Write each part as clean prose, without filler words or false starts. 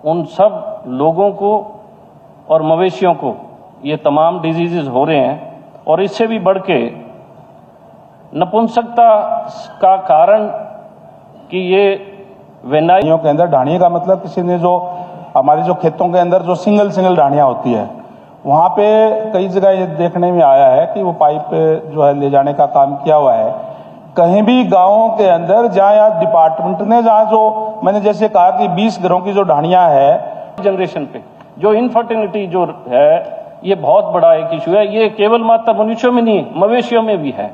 उन सब लोगों को और मवेशियों को ये तमाम डिजीजेज हो रहे हैं। और इससे भी बढ़ के नपुंसकता का कारण कि ये वेनाइयों के अंदर ढाणिये का मतलब किसी ने जो हमारे जो खेतों के अंदर जो सिंगल ढाणियाँ होती है, वहाँ पे कई जगह ये देखने में आया है कि वो पाइप जो है ले जाने का काम किया हुआ है। कहीं भी गाँवों के अंदर जहाँ या डिपार्टमेंट ने जहाँ जो मैंने जैसे कहा कि 20 घरों की जो ढाणियाँ है जनरेशन पे जो इनफर्टिलिटी जो है ये बहुत बड़ा एक इशू है। ये केवल मात्र मनुष्यों में नहीं, मवेशियों में भी है,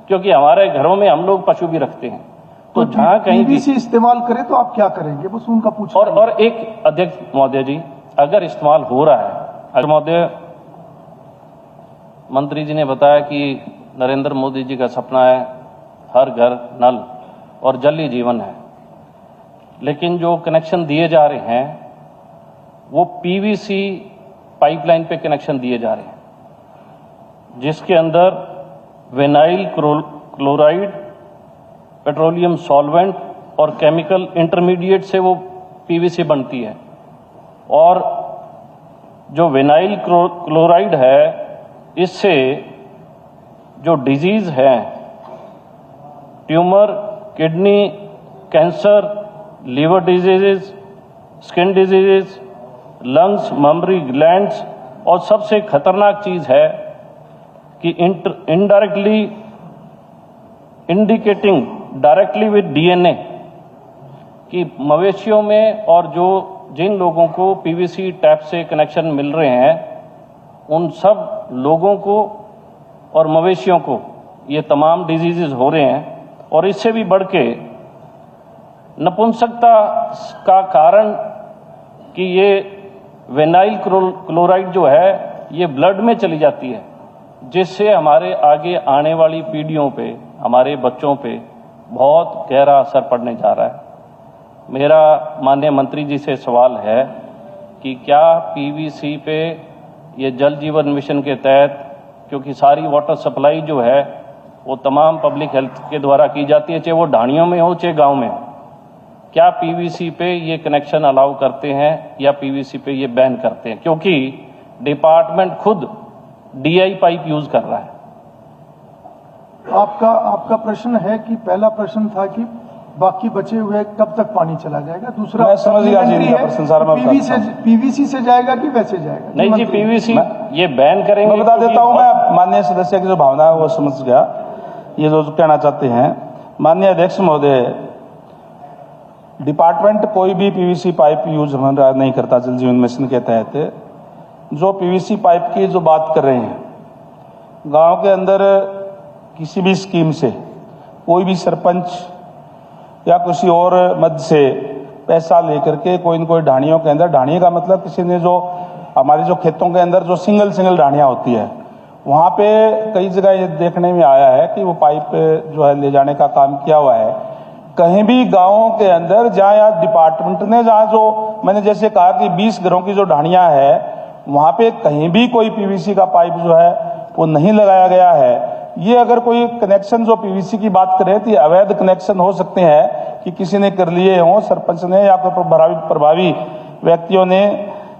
क्योंकि हमारे घरों में हम लोग पशु भी रखते हैं। तो जहाँ कहीं भी इस्तेमाल करें तो आप क्या करेंगे, बस उनका पूछना। और एक अध्यक्ष महोदय जी, अगर इस्तेमाल हो रहा है, अगर महोदय मंत्री जी ने बताया कि नरेंद्र मोदी जी का सपना है हर घर नल और जल ही जीवन है, लेकिन जो कनेक्शन दिए जा रहे हैं वो पीवीसी पाइपलाइन पे कनेक्शन दिए जा रहे हैं, जिसके अंदर विनाइल क्लोराइड, पेट्रोलियम सॉल्वेंट और केमिकल इंटरमीडिएट से वो पीवीसी बनती है। और जो विनाइल क्लोराइड है, इससे जो डिजीज है, tumour, kidney cancer, liver diseases, skin diseases, lungs, memory glands, और सबसे खतरनाक चीज है कि indirectly indicating directly with DNA कि मवेशियों में और जो जिन लोगों को पीवीसी टैप से कनेक्शन मिल रहे हैं उन सब लोगों को और मवेशियों को ये तमाम डिजीजेज हो रहे हैं। और इससे भी बढ़ के नपुंसकता का कारण कि ये वेनाइल क्लोराइड जो है ये ब्लड में चली जाती है, जिससे हमारे आगे आने वाली पीढ़ियों पे, हमारे बच्चों पे बहुत गहरा असर पड़ने जा रहा है। मेरा माननीय मंत्री जी से सवाल है कि क्या पीवीसी पे ये जल जीवन मिशन के तहत, क्योंकि सारी वाटर सप्लाई जो है वो तमाम पब्लिक हेल्थ के द्वारा की जाती है, चाहे वो ढाणियों में हो चाहे गांव में हो, क्या पीवीसी पे ये कनेक्शन अलाउ करते हैं या पीवीसी पे ये बैन करते हैं? क्योंकि डिपार्टमेंट खुद डीआई पाइप यूज कर रहा है। आपका प्रश्न है कि पहला प्रश्न था कि बाकी बचे हुए कब तक पानी चला जाएगा, दूसरा मैं समझ गया जी प्रश्न सारा। पीवीसी से जाएगा कि वैसे जाएगा? नहीं जी, पीवीसी ये बैन करेंगे। मैं बता देता हूं, मैं माननीय सदस्य की जो भावना है वो समझ गया, ये जो कहना चाहते हैं। माननीय अध्यक्ष महोदय, डिपार्टमेंट कोई भी पीवीसी पाइप यूज नहीं करता जल जीवन मिशन के तहत। जो पीवीसी पाइप की जो बात कर रहे हैं, गांव के अंदर किसी भी स्कीम से कोई भी सरपंच या किसी और मद से पैसा लेकर के कोई न कोई ढाणियों के अंदर, ढाणिये का मतलब किसी ने जो हमारे जो खेतों के अंदर जो सिंगल ढाणियाँ होती है, वहाँ पे कई जगह ये देखने में आया है कि वो पाइप जो है ले जाने का काम किया हुआ है। कहीं भी गाँवों के अंदर जहाँ या डिपार्टमेंट ने जहाँ जो मैंने जैसे कहा कि 20 घरों की जो ढाणियाँ है, वहाँ पे कहीं भी कोई पीवीसी का पाइप जो है वो नहीं लगाया गया है। ये अगर कोई कनेक्शन जो पीवीसी की बात करें तो ये अवैध कनेक्शन हो सकते हैं कि किसी ने कर लिए हों, सरपंच ने या कोई प्रभावी व्यक्तियों ने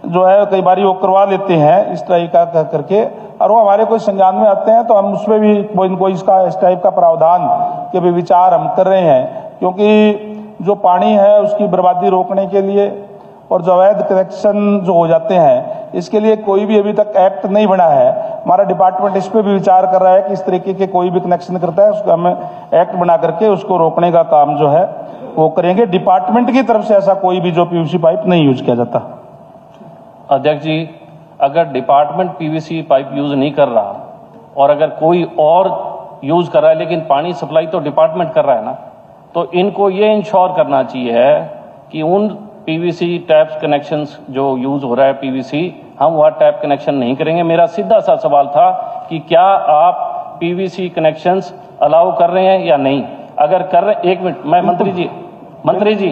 जो है कई बार वो करवा लेते हैं इस टाइप का करके, और वो हमारे कोई संज्ञान में आते हैं तो हम उसमें भी कोई इसका इस टाइप का प्रावधान के भी विचार हम कर रहे हैं। क्योंकि जो पानी है उसकी बर्बादी रोकने के लिए और जो अवैध कनेक्शन जो हो जाते हैं, इसके लिए कोई भी अभी तक एक्ट नहीं बना है। हमारा डिपार्टमेंट इस पे भी विचार कर रहा है कि इस तरीके के कोई भी कनेक्शन करता है उसको हम एक्ट बना करके उसको रोकने का काम जो है वो करेंगे। डिपार्टमेंट की तरफ से ऐसा कोई भी जो पीवीसी पाइप नहीं यूज किया जाता। अध्यक्ष जी, अगर डिपार्टमेंट पीवीसी पाइप यूज नहीं कर रहा और अगर कोई और यूज कर रहा है, लेकिन पानी सप्लाई तो डिपार्टमेंट कर रहा है ना, तो इनको ये इंश्योर करना चाहिए कि उन पीवीसी टैप कनेक्शंस जो यूज हो रहा है पीवीसी, हम वह टैप कनेक्शन नहीं करेंगे। मेरा सीधा सा सवाल था कि क्या आप पीवीसी कनेक्शंस अलाउ कर रहे हैं या नहीं? अगर कर रहे, एक मिनट, मैं मंत्री जी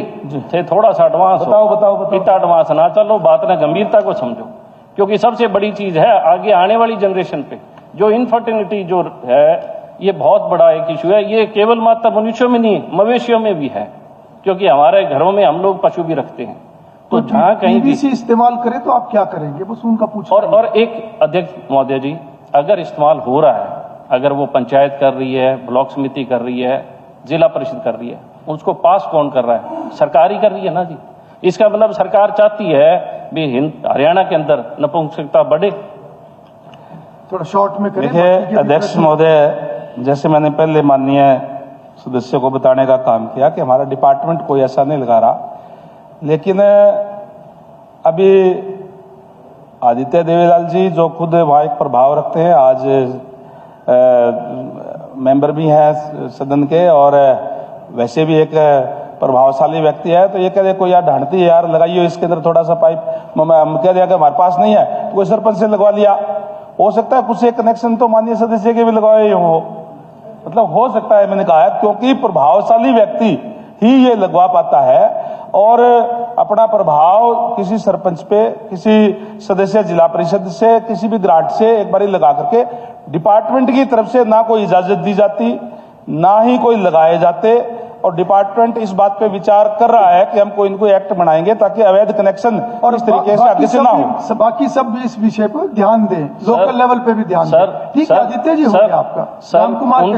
थे थोड़ा सा एडवांस, बताओ। इतना एडवांस ना चलो, बात ना गंभीरता को समझो, क्योंकि सबसे बड़ी चीज है आगे आने वाली जनरेशन पे जो इनफर्टिलिटी जो है ये बहुत बड़ा एक इशू है। ये केवल मात्र मनुष्यों में नहीं, मवेशियों में भी है, क्योंकि हमारे घरों में हम लोग पशु भी रखते हैं। तो जहां कहीं भी पीवीसी इस्तेमाल करे तो आप क्या करेंगे, बस उनका पूछना और एक अध्यक्ष महोदय जी, अगर इस्तेमाल हो रहा है, अगर वो पंचायत कर रही है, ब्लॉक समिति कर रही है, जिला परिषद कर रही है, उसको पास कौन कर रहा है? सरकार ही कर रही है ना जी। इसका मतलब सरकार चाहती है भी हरियाणा के अंदर नपुंसकता बढ़े। थोड़ा शॉर्ट में करें। देखिए अध्यक्ष महोदय, जैसे मैंने पहले माननीय सदस्य को बताने का काम किया कि हमारा डिपार्टमेंट कोई ऐसा नहीं लगा रहा, लेकिन अभी आदित्य देवीलाल जी जो खुद वहाँ एक प्रभाव रखते हैं, आज मेंबर भी हैं सदन के और वैसे भी एक प्रभावशाली व्यक्ति है, तो ये कह दे कोई यार ढांढती है यार, लगाइए इसके अंदर थोड़ा सा पाइप, हम कह दिया कि हमारे पास नहीं है तो कोई सरपंच से लगवा लिया। हो सकता है कुछ एक कनेक्शन तो माननीय सदस्य के भी लगवाए हो, मतलब हो सकता है, मैंने कहा है, क्योंकि प्रभावशाली व्यक्ति ही ये लगवा पाता है और अपना प्रभाव किसी सरपंच पे, किसी सदस्य जिला परिषद से, किसी भी ग्रांट से एक बारी लगा करके, डिपार्टमेंट की तरफ से ना कोई इजाजत दी जाती, ना ही कोई लगाए जाते, और डिपार्टमेंट इस बात पे विचार कर रहा है कि हम कोई इनको एक्ट बनाएंगे ताकि अवैध कनेक्शन और इस तरीके से आगे से ना हो। बाकी सब भी इस विषय पर ध्यान दें, लोकल लेवल पे भी ध्यान दें। ठीक है आदित्य जी, हो गया आपका। राम कुमार